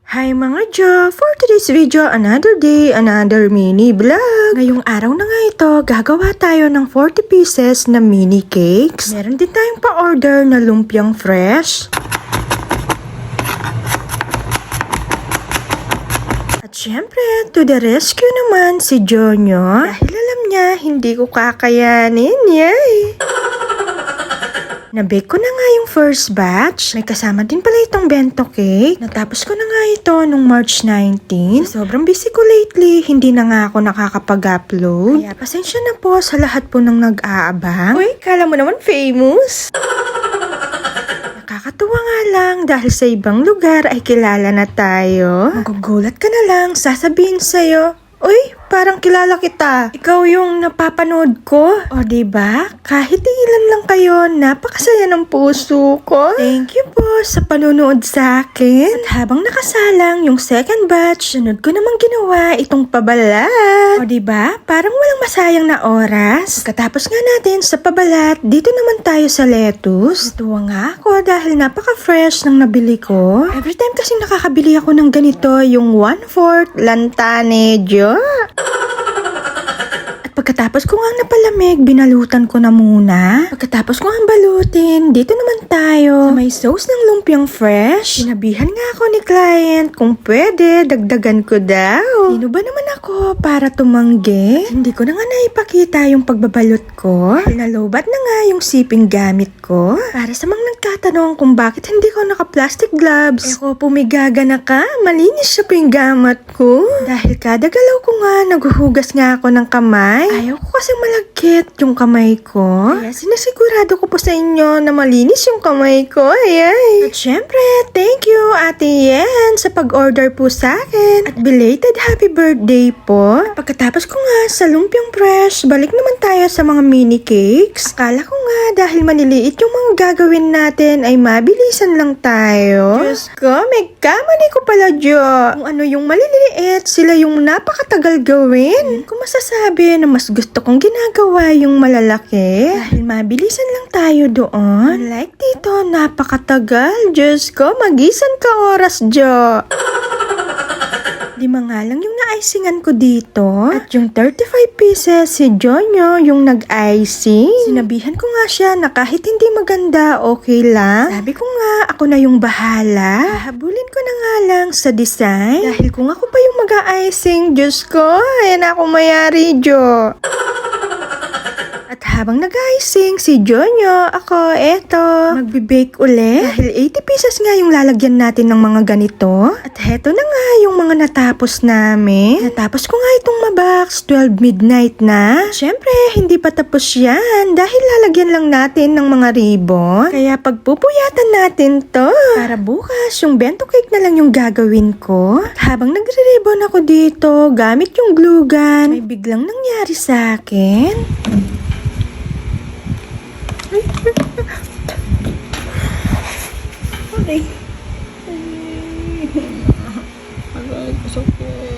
Hi mga Jo! For today's video, another day, another mini vlog. Ngayong araw na nga ito, gagawa tayo ng 40 pieces na mini cakes. Meron din tayong pa-order na lumpiang fresh. At syempre, to the rescue naman si Jonyo. Dahil alam niya, hindi ko kakayanin. Yay! Nabake ko na nga yung first batch. May kasama din pala itong bento cake. Natapos ko na nga ito nung March 19. Sobrang busy ko lately, hindi na nga ako nakakapag-upload. Kaya pasensya na po sa lahat po ng nag-aabang. Uy, kala mo naman famous. Nakakatuwa nga lang dahil sa ibang lugar ay kilala na tayo. Magugulat ka na lang, sasabihin sa'yo, uy, parang kilala kita. Ikaw yung napapanood ko. O diba? Kahit ilan lang kayo, napakasaya ng puso ko. Thank you po sa panonood sa akin. At habang nakasalang yung second batch, sunod ko namang ginawa itong pabalat. O diba? Parang walang masayang na oras. Pagkatapos nga natin sa pabalat, dito naman tayo sa lettuce. Natuwa nga ako dahil napaka-fresh ng nabili ko. Every time kasi nakakabili ako ng ganito, yung 1/4 lantane, Jo. At pagkatapos ko nga napalamig, binalutan ko na muna. Pagkatapos ko nga balutin, dito naman tayo sa may sauce ng lumpiang fresh. Sinabihan nga ako ni client kung pwede, dagdagan ko daw. Sino ba naman ako para tumanggi? Hindi ko na nga naipakita yung pagbabalot ko. Nalobat na nga yung siping gamit ko. Para sa mga nagtatanong kung bakit hindi ko naka-plastic gloves, ko pumigaga na ka, malinis siya pinggamat ko. Dahil kada galaw ko nga, naguhugas nga ako ng kamay. Ayaw ko kasi malagkit yung kamay ko. Kaya sinasigurado ko po sa inyo na malinis yung kamay ko. Ay. At syempre, thank you Ate Yen sa pag-order po sa akin. At belated happy birthday po. At pagkatapos ko nga sa lumpiang fresh, balik naman tayo sa mga mini cakes. Akala ko nga dahil maniliit yung mga gagawin natin ay mabilisan lang tayo. Diyos ko, may kamali ko pala, Jo. Kung ano yung maliliit, sila yung napakatagal gawin. Kung masasabi na mas gusto kong ginagawa yung malalaki dahil mabilisan lang tayo doon. Like dito, napakatagal. Diyos ko, magisan ka oras, Jo. 5 nga lang yung na-icingan ko dito. At yung 35 pieces, si Jonyo yung nag-icing. Sinabihan ko nga siya na kahit hindi maganda, okay lang. Sabi ko nga, ako na yung bahala. Habulin ko na nga lang sa design. Dahil kung ako pa yung mag-icing, Diyos ko, ayan ako mayari, Jo. At habang nag-icing si Jonyo, ako, eto, magbe-bake uli. Dahil 80 pieces nga yung lalagyan natin ng mga ganito. At heto na nga yung mga natapos namin. Natapos ko nga itong mabox, 12 midnight na. Siyempre, hindi pa tapos yan dahil lalagyan lang natin ng mga ribbon. Kaya pagpupuyatan natin to. Para bukas, yung bento cake na lang yung gagawin ko. At habang nagre-ribbon ako dito, gamit yung glue gun, may biglang nangyari sa akin. Ay. Aray, sakit.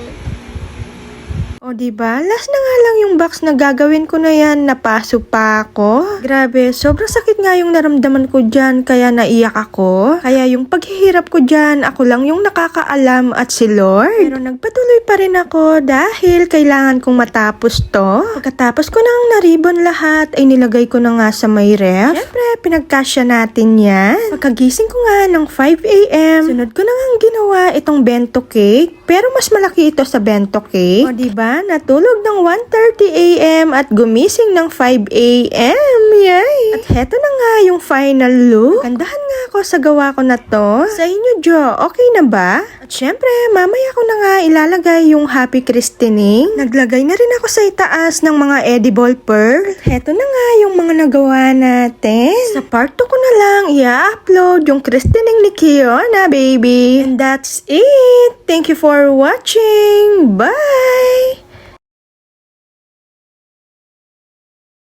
O diba, last na nga lang yung box na gagawin ko na yan, napasok pa ako. Grabe, sobrang sakit nga yung naramdaman ko dyan, kaya naiyak ako. Kaya yung paghihirap ko dyan, ako lang yung nakakaalam at si Lord. Pero nagpatuloy pa rin ako dahil kailangan kong matapos to. Pagkatapos ko nang naribon lahat, ay nilagay ko na nga sa may ref. Siyempre, pinagkasya natin yan. Pagkagising ko nga ng 5 a.m., sunod ko na nga ginawa itong bento cake. Pero mas malaki ito sa bento cake. O diba? Natulog ng 1:30 a.m. at gumising ng 5 a.m. Yay! At heto na nga yung final look. Kandahan nga ako sa gawa ko na to. Sa inyo, Jo, okay na ba? At syempre, mamaya ko na nga ilalagay yung happy christening. Naglagay na rin ako sa itaas ng mga edible pearl. At heto na nga yung mga nagawa natin. Sa part 2 ko na lang i-upload yung christening ni Kiona, baby. And that's it. Thank you for watching. Bye!